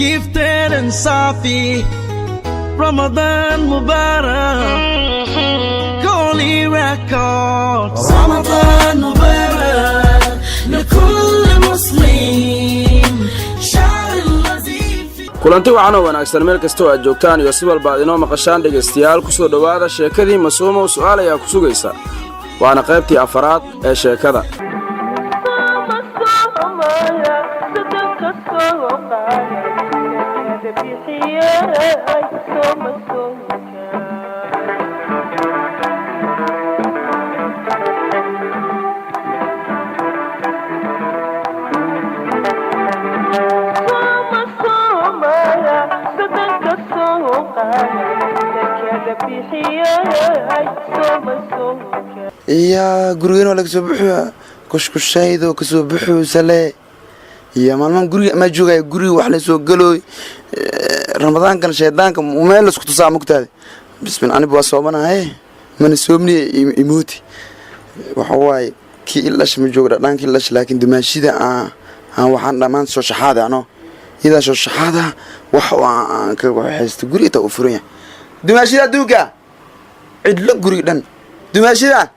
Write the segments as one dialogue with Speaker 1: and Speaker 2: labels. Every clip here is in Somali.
Speaker 1: gifted and Safi. Ramadan Mubarak, Holy Records. Ramadan Mubarak, لكل مسلم.
Speaker 2: kulanti wacan oo wanaagsan meel kasta oo aad joogtaan iyo si walba aad inoo maqashaan dhageystayaal ku soo dhawaada sheekadii Masuumo su'aal ayaa ku sugaysa waana qaybtii afaraad ee sheekada
Speaker 3: يا قرينا لك سبحوا كش شايدو كسبحوا سلا يا مالما قري ما جوجا قري وحلا سو قالوا رمضان كان شيطان كم وما لسه كنت صام مكتاد بس من أنا بوصوبنا هاي من سومني يموتي وحواي كي إلاش من جوجا لكن كي إلاش لكن دمشي ده وحنا ما نسوي شحادة أنا إذا شو شحادة وحوا كحست قري توفرين دمشي ده دوجا عدل قري دن دمشي ده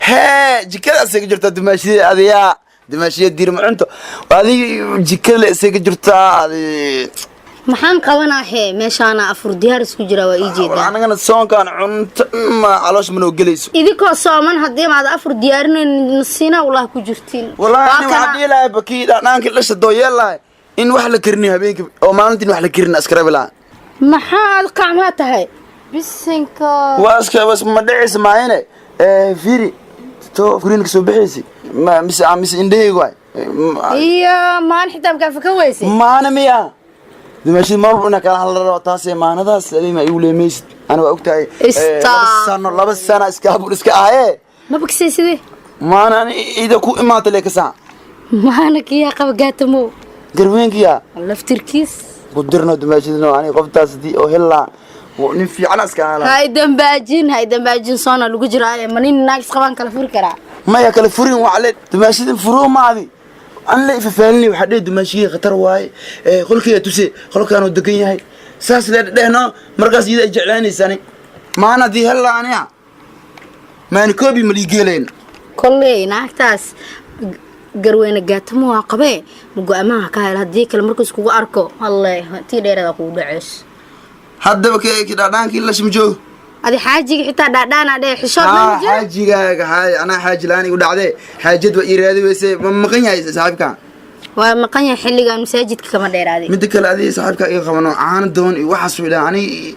Speaker 3: هاي جكلا سيجرتا دمشي هذه دمشي دير معنته وهذه جكلا سيجرتا هذه
Speaker 4: maxaan qabanahay meeshaana afur diyaar isku jira waa ii jeedaa
Speaker 3: anagana soonkan cunto ma caloosh manoo galayso
Speaker 4: idinko sooman hadii maad afur diyaarineen nasiina wallah ku jirtiin
Speaker 3: wallahi ma hadii bakiida dhaanka la shado yeelay in wax la karniyo habeenkii oo maalintii wax la karina askara bilaa
Speaker 4: maxaad qacma tahay bisinka
Speaker 3: waaska bas ma dhicis maayne firi to furiin ka soo bixisi ma mis indheeygo
Speaker 4: iyo maan xitaa ka weysi
Speaker 3: maana miya دمشق مرة أنا كان على الرأس ما أنا ذا سليم يقول ميس أنا وقتها لبس سنة إسكابور إسكاهاي
Speaker 4: ما بكسيس ده
Speaker 3: ما أنا إذا كو إما تلك ساعة
Speaker 4: ما أنا كيا قبقاتمو
Speaker 3: قروين كيا
Speaker 4: الله في تركيز
Speaker 3: قدرنا دمشق إنه أنا قبضة سدي أو هلا ونفي على إسكاهلا
Speaker 4: هاي دم باجين صانع لوجرا منين ناقص قبان كلفور كرا
Speaker 3: ما يا كلفورين وعلى دمشق الفرو ما هذه أنا اللي فعلني وحدي دمشق خطر واي خلك يا توسي خلك كانوا دقيقين هاي ساس لهنا مركز إذا جعلاني سنة ما أنا ذي هلا أنا ما نكوبي مليجيلين
Speaker 4: كله ناكتاس قروين جاتمو عقبة مجو أمها كهل هديك المركز كوجو أركو الله تيدير هذا كوجو عش
Speaker 3: هذا بكي كده دان كي ليش مجو
Speaker 4: هذه حاجة حتى دان هذا حشود نمجو
Speaker 3: حاجة هاي أنا حاجة لاني وده عده حاجة وإيرادي بس مقنع صاحبك
Speaker 4: ومقنع حلقة مساجد كمان دير هذه
Speaker 3: مدك هذه صاحبك إيه خمنو عان دون وحصو يعني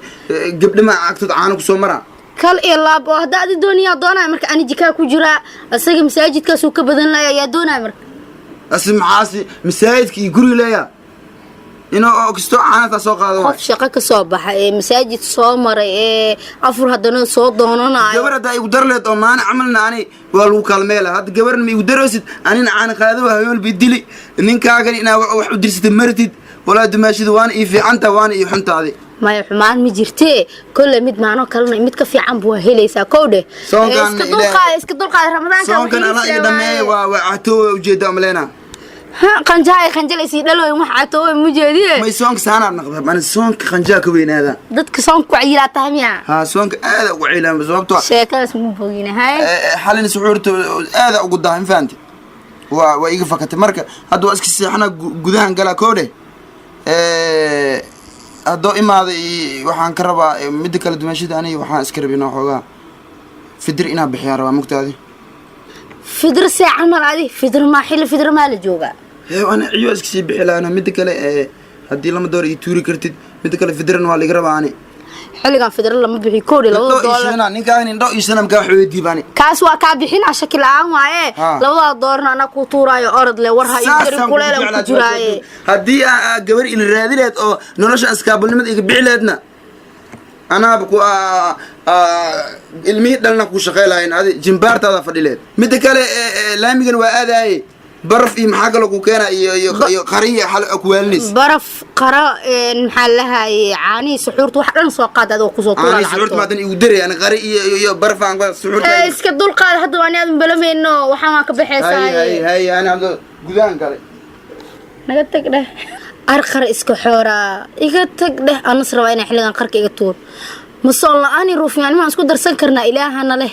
Speaker 3: قبل ما عقد عانك سومرة
Speaker 4: كل إلا بهذا الدنيا دونا مرك أنا جيكا كجرا أصلا مساجد كسوق بدن لا يا دونا مرك
Speaker 3: أسمع عاصي مساجد كي يقولوا ليا إنه أكستو عانة سوق هذا
Speaker 4: خف شقك صباح مساجد صامر أفر هذا صوت دوننا
Speaker 3: جبر ده يقدر له طمان عملنا أنا والو كلمة هذا جبر ما يقدرسد أنا عن هذا وهيول بيدلي إن كأجر إن واحد درست مرتد ولا دمشق وان في عنته وان يحنت هذه
Speaker 4: ما يحمان مجرتي كل مد معنا كلنا مد كفي عم بوهيلي ساكوده اسكدول قاعد رمضان
Speaker 3: كان أنا يدمي وعتو وجد عملنا
Speaker 4: قنجاي خنجل يسيدلو وحاتو مجيديه
Speaker 3: ما يسونك سانا نقدر انا سونك خنجا كوين هذا
Speaker 4: ددك سونك وعيلا تهميا
Speaker 3: ها سونك هذا وعيلا بسببته
Speaker 4: شيكاس مو فوقينا هاي
Speaker 3: حالنا سحورته هذا قدام فهمتي وايق فكت marka hadu iska seexana gudahan gala koode hadu imaaday waxaan ka rabaa mid kala duwanshada aniga waxaan iska rabinaa xogaa fidir ina bixiyaa rabaa mugtaadi
Speaker 4: فدر ساعة ما عادي فدر ما حل فدر ما لجوجا
Speaker 3: أنا عيوز كسي بحلانة مدكله هدي لما دور يتوري كرتد مدكله فدرن والله قرب عني
Speaker 4: حلو كان فدر لما بيحكي كوري لو
Speaker 3: دولار أنا نكاين إن رأي سنة مكان حويدي باني
Speaker 4: كاسوا كابحين على شكل عام وعيه لو دورنا أنا كوتورا يا أرض لورها يقدر كلها كوتوراي
Speaker 3: هدي جبر إن الرادلات أو نرش أسكاب اللي مدك بعلادنا أنا بكو الميت لنا كوش خيلين هذه جنبارت هذا فضيلات مدكله لا ميجن وهذا برف إيه محاجة لو كان قرية حل أكوالنس
Speaker 4: برف قراء محلها يعني سحورت وحنا نسوقات هذا وكسوطور
Speaker 3: أنا سحورت ما تني يقدر أنا قرية برف عن سحورت
Speaker 4: إسكدول قال هذا أنا بلمي إنه وحنا كبحث
Speaker 3: هاي أنا هذا جذان قال
Speaker 4: نقدك ده qarqar iska xoora iga tag dheh anas raba inay xilligan qarka iga tuur masool la'aani ruufyaan ma isku darsan karnaa ilaahana leh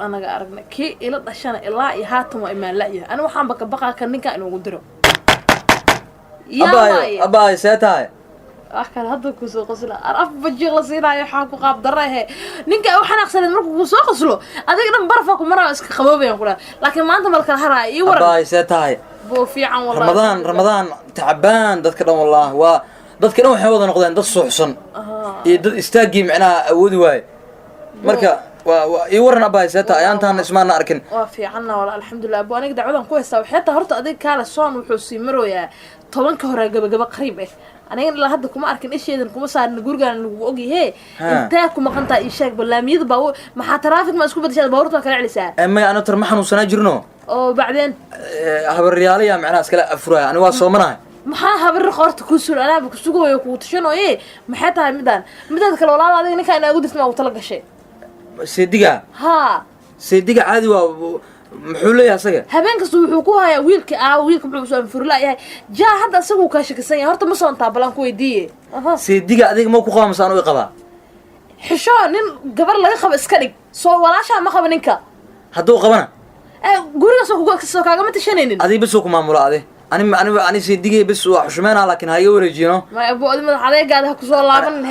Speaker 5: anaga aragna kii ila dhashana ilaa iyo haatan waa imaan la'yahay ana waxaan baka baqaa kan ninka inuu diro
Speaker 6: abaay seetahay
Speaker 5: wax kale hadda ku soo qosla araf bajiq la siinaayo waxa ku qaab darahe ninka waxaan aqsanay markuu ku soo qoslo adiga dhan barfa ku maraa iska qaboobayaan kula laakiin maanta marka haraa ii waran
Speaker 6: abaay seetahay
Speaker 5: boo fiican wallahi
Speaker 6: ramadaan tacbaan dadka dhan wallahi waa dadka dhan waxay wada noqdeen dad suuxsan iyo dad istaagii macnaha awoodi waay marka waa ii waran abaay seetahay aantaan ismaana arkin
Speaker 5: waa fiicanna wala alxamdulillah boo aniga dacwadan ku heystaa waxay horta adiga kala soon wuxuu sii marooyaa 10 ka hore gabagaba qariib ah aniga ilaa hadda kuma arkin isheedan kuma saarin gurigaan lagu ogyahay inta kuma qantaa ii sheeg balaamiyada baa maxaa traffic ma isku badashay baabuurta kala celisaa
Speaker 6: ma ana tar ma xanuunsanaa jirno
Speaker 5: oo bacdeen
Speaker 6: habaryaaliya macnaha iskala afuraya ani waa soomanahay
Speaker 5: maxaa habar qorta ku sul anaaba ku sugayo ku tashanooyee maxay tahay midaan kale walaal adiga ninka inaa ugu dirtay ma tala gashay
Speaker 6: seediga seediga caadi waa muxuu leeyahay asaga
Speaker 5: habeen kasta wuxuu ku hayaa wiilka muxuu soo anfurlaayahay jaa hadda asagu ka shakisan yahay horta ma soo intaa balan ku weydiiyay
Speaker 6: seediga adiga ma ku qaamsan oo qaba
Speaker 5: xisho nin gabar laga qabo iska dhig soo walaasha ma qaba ninka
Speaker 6: hadduu qabana
Speaker 5: guriga soo kaaga ma tashanaynin
Speaker 6: adiga bas ku maamulo ani seedigay bas waa xushmeena laakiin ha iga wareejino
Speaker 5: ma abu adima adeegaada ku soo laaban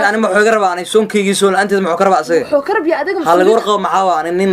Speaker 6: ani ma xoog rabaa ani soonkeygi soo laanteed ma xoog rabaa asaga
Speaker 5: wuxuu ka rabiya adiga
Speaker 6: hal laga warqabo maxaa waa nin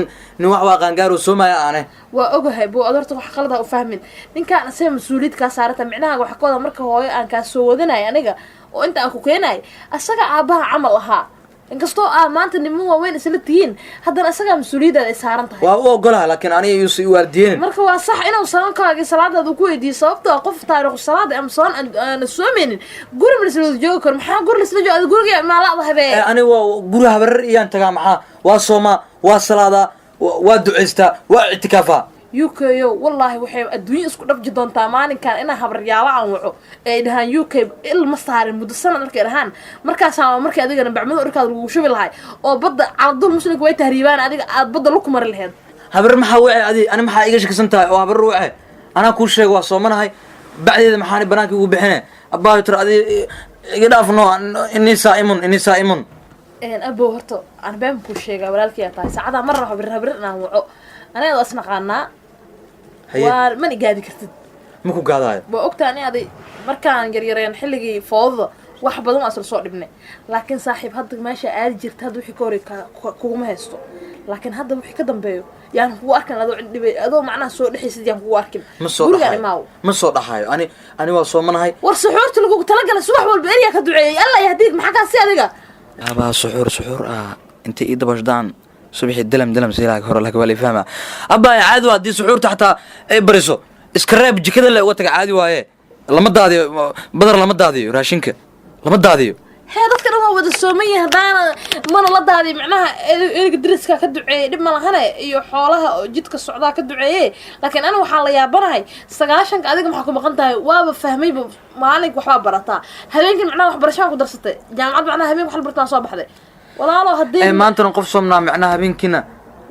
Speaker 6: wax waa qaangaar oo Soomaaliya aane
Speaker 5: waa ogahay buu adarta wax qalad ah u fahmin ninkaan asee mas'uuliyad ka saarata micnaha wax kooda marka hooyo aan ka soo wadanay aniga oo inta aan ku keenay asaga aabaha camal ahaa inkastoo maanta niman waaweyn isla tihiin haddana asaga mas'uuliyadda ay saaran tahay
Speaker 6: waa u ogolahay laakiin aniga iyo si waardiyeen
Speaker 5: marka waa sax inuu salaankaagi salaadaada ku weydiiyo sababtoo qof taariikh salaad am soon aan soomeenin guri ma isla joogo kar maxaa guri isla joogo guriga ma laada habee
Speaker 6: ani waa guri habar iyaan tagaa maxaa waa sooma waa salaada waa duceysta waa itikaafa
Speaker 5: UK wallahi waxay adduunyo isku dhabji doontaa maalinkan ina habaryaalo aan waco ay dhahan UK ilma saarin muddo sanad markay dhahan markaas markay adiga bacmada urkaad lagu shubi lahay oo badda cardo muslimku way tahriibaan adiga aad badda lu kumar lahayd
Speaker 6: habar maxaa wacay ani maxaa iga shakisan tahay oo habar wacay ana ku sheeg waa soomanahay bacdeeda maxaan banaanka ugu bixinay abaa tir adiga iga dhaafno inni saa'imun
Speaker 5: abo horto aan baan ku sheegay walaalkii tahay saacada marna habar inaan waco anaga asnaqaanaa waa man igaadi kartid
Speaker 6: ma ku gaadaayo
Speaker 5: waa ogtaani aday markaan yaryareen xilligii foodada wax badan asal soo dhibnay laakiin saaxiib hadda meesha aad jirta hadda wixii ka hor kuuma haysto laakiin hadda wixii ka dambeeyo yaan kugu arkin adoo macnaha soo dhexaysid yaan kugu arkin
Speaker 6: ma soo dhaxayo ani waa soomanahay
Speaker 5: war suxuurta lagu talagalay subax walba eriya ka duceeyay alla yahdiik maxaa kaasi adiga
Speaker 6: aba suxuur inta ii dabashdaan subaxii dalam siilaaga hore laga wali fahma abaa caadi waa hadii suxuurta xataa ay bariso iska reeb jikada la uga taga caadi waaye lama daadiyo badar lama daadiyo raashinka lama daadiyo
Speaker 5: hee dadka dhan waa wada soomayay haddaana mana la daadiyo macnaha eriga dariska ka duceeyay dhib ma lahane iyo xoolaha oo jidka socdaa ka duceeyay laakiin aniga waxaan la yaabanahay 9-ka adiga maxaa ku maqan tahay waaba fahmayba maalinka waxbaa barataa habeenkii macnaha waxbarashada ku darsatay jaamacad macnaha habeenka wax bartaan soo baxday walaalo hadii
Speaker 6: maanta qof soomnaa macnaha habeenkina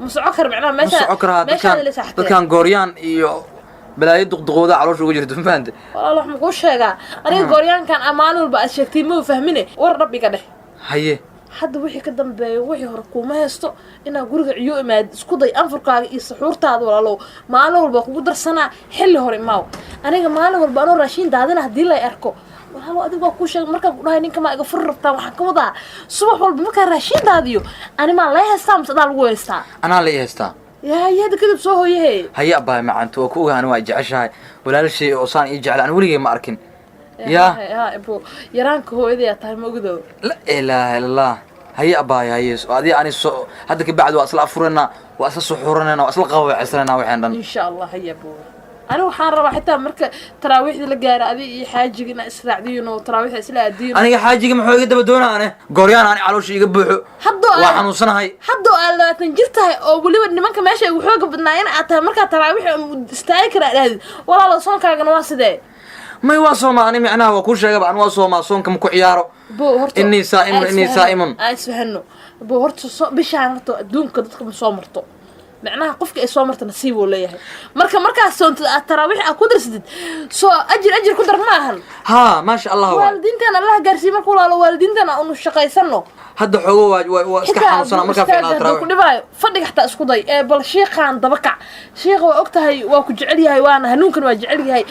Speaker 5: مسعكر معناه ماشي
Speaker 6: dadkan gooryaan iyo balaayo duqduqooda caloosha ugu jirto faanta
Speaker 5: والله ما كوش هيغا aniga gooryaankan amaan walba aad sheegtay ma fahmine war rabbiga dheh
Speaker 6: haye
Speaker 5: hadda wixii ka dambeeyo wixii hore kuma haysto ina guriga ciyo imaad isku day anfurkaaga iyo suxuurtaada walaalo maalin walba kugu darsanaa xilli hore maaw aniga maalin walba anoo raashin daadina hadii la arko walaalo adiga ku sheeg marka ku dhahay ninka ma iga fur rabtaa waxaan ka wadaa subax walba marka raashin daadiyo ani ma la haystaa masada lagu haystaa
Speaker 6: ana la haystaa
Speaker 5: يا هذا كذب صوه يهي
Speaker 6: هيا باي معنتو كوغا انا واجي عشاي ولا شيء او سان يجعل انا ولي ما اركن
Speaker 5: يا ابو يرانك هو اذا تاي موغدو
Speaker 6: لا اله الا الله هيا باي هيا ادي اني هذاك بعد واصل افرنا واصل سحورنا واصل قهوه عسرنا وحين
Speaker 5: ان شاء الله هيا ابو أنا وحان ربا حتى مركا تراويح دي لقارة أذي حاجة إسراع دينو تراويح إسلاء دينو
Speaker 6: أنا حاجة محوقة دبدونا أنا قريان أنا على شيء يقبحوا وحنو سنة هاي
Speaker 5: حدو قال تنجرتها أو بلي ودني منك ماشي وحوق بدنا أنا أتها مركا تراويح استايكر هذه ولا لصون كان واسدة
Speaker 6: ما يواصل معنا معناه وكل شيء قبل أن واصل مع صون كم كعياره إني سائم
Speaker 5: أسفهنو بو هرتو بشانتو دون كدتكم صومرتو معناها قفك أي صومرت نصيب ولا يهي مركا صونت التراويح أكودر سدد سو أجر كدر معهن
Speaker 6: ها ما شاء الله
Speaker 5: والدين تنا الله قارسي مركو ولا والدين تنا أنو الشقي سنو
Speaker 6: هذا حقوق واسكحان صنا مركا في التراويح
Speaker 5: كل باي فدق حتى اسكو ضي بل شيخان دبكع شيخ وقتها واكو جعليها وانا هنونكن waa jeceliyahay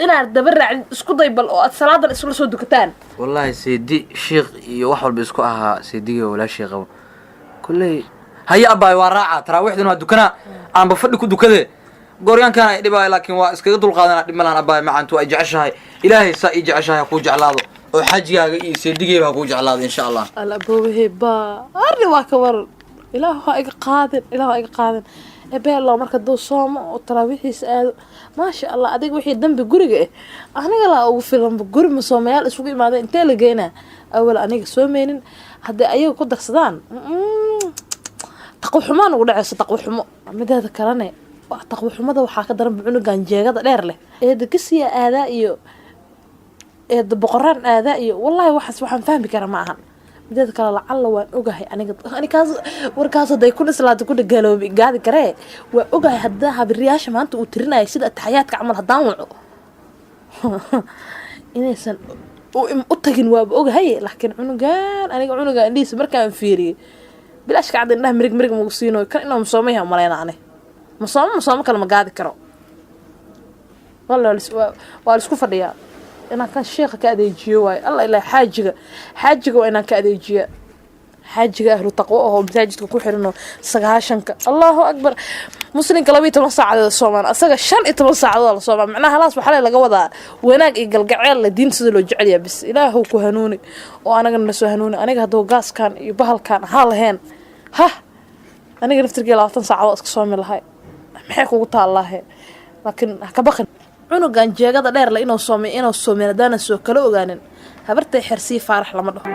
Speaker 5: inaad dabaraac isku day bal oo salaada isku soo dukataan
Speaker 6: wallahi seedi sheekh iyo wax walba isku ahaa seediga wala sheekh kulay haya abay waa raaca taraawixdan waa dukana aan ba fadhi ku dukade gooryaankan ay dhibay laakiin waa iskaga dul qaadana dhib malahan abay macantu ay jeceshahay ilaahay sa i jeceshahay ku jeclaado oo xajigaaga iyo seedigeeba ku jeclaado insha Allah
Speaker 5: alla boohe ba arri waa ka war ilaahu iga qaadan ebeelo marka doo soomo oo taraawixiis aad ma sha Allah adiga wixii dambi guriga aniga la ugu filan guri ma soomayaal isugu imaadeen intee la geeyna awal aniga soomeenin hadda ayaga ku darsadaan taqwo xumaan ugu dhacayso taqwo xumo midaada kalane taqwo xumada waxa ka daran cunugan jeegada dheer leh degsiya aadaa iyo boqoraan aadaa iyo wallahi waxaan fahmi karaa ma ahan midaada kale lacalla waan ogahay aniga warkaas haday ku islaada ku dhagaaloobi gaadi karee waa ogahay hadda habriyaasha maanta uu tirinayo sida taxayaadka camal hadaan waco inaysan u tagin waaba ogahay laakiin cunugan indhiisa markaan fiiriyey bilaash ka cadin indhaha mirig ma siino kan inuu musoomayaha maleena ane musoomo kale ma gaadi karo waa isku fadhiyaa inaan kan sheekha ka adeejiyo waay alla ilaa xaajiga waa inaan ka adeejiya xaajiga ahlu taqwo oo masaajidka ku xirino 9ka Allahu akbar muslimka 12 saacadood Soomaan asaga 15 saacadood la Soomaan macnaha halaas waxa laga wadaa wanaag iyo galgaceel la diin sida loo jecel yahay bis ilaahu ku hanuuni oo anaga na soo hanuuni aniga hadoo gaaskan iyo bahalkan ha laheen aniga naftirkii 20 saacadood iska soomi lahay maxay kugu taalaahe laakiin ka baqin cunugan jeegada dheer la inuu soomeedana soo kala ogaanin habartay xirsi faarax lama dhaho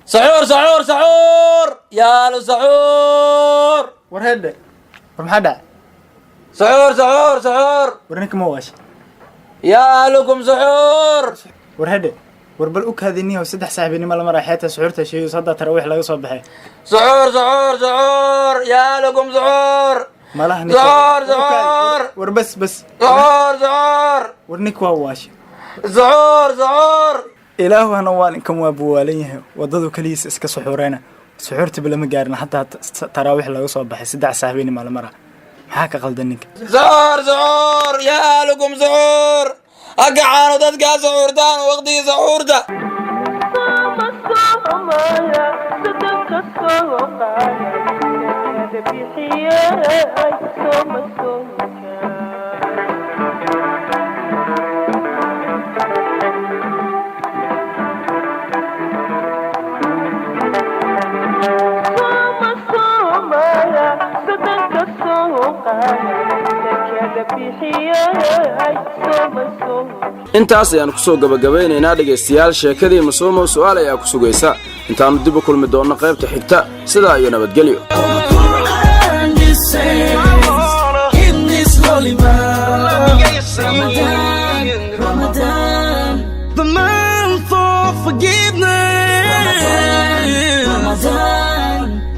Speaker 6: سحور يا له سحور
Speaker 7: ورهده ورمحدا
Speaker 6: سحور
Speaker 7: ورنك مواش
Speaker 6: يا لكم سحور
Speaker 7: ورهده وربل اوك هذيني و 3 ساعبين ما لما راحيتها سحورته شيء صدا تراويح laga soo baxay
Speaker 6: سحور يا لكم سحور
Speaker 7: مالها
Speaker 6: سحور
Speaker 7: وربس
Speaker 6: سحور
Speaker 7: ورنك واش
Speaker 6: سحور
Speaker 7: إلهو أنا وانكم وابواليه وضدوا كليس إسك سحورنا سحورت بلا مقارنة حتى تراويح لا يصاب بحي 6 ساعبين مال مرة محاك قلدنك
Speaker 6: سحور يا لكم سحور أقعانو تدقى سحورتان وقتي سحورتا
Speaker 2: intaas ayaan ku soo gabagabeynaynaa dhageystayaal sheekadii Masuumo su'aal ayaa ku sugaysa intaanu dib u kulmi doonno qaybta xigta sidaa iyo nabadgelyo
Speaker 1: The month of forgiveness,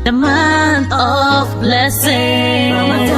Speaker 8: the month of blessing.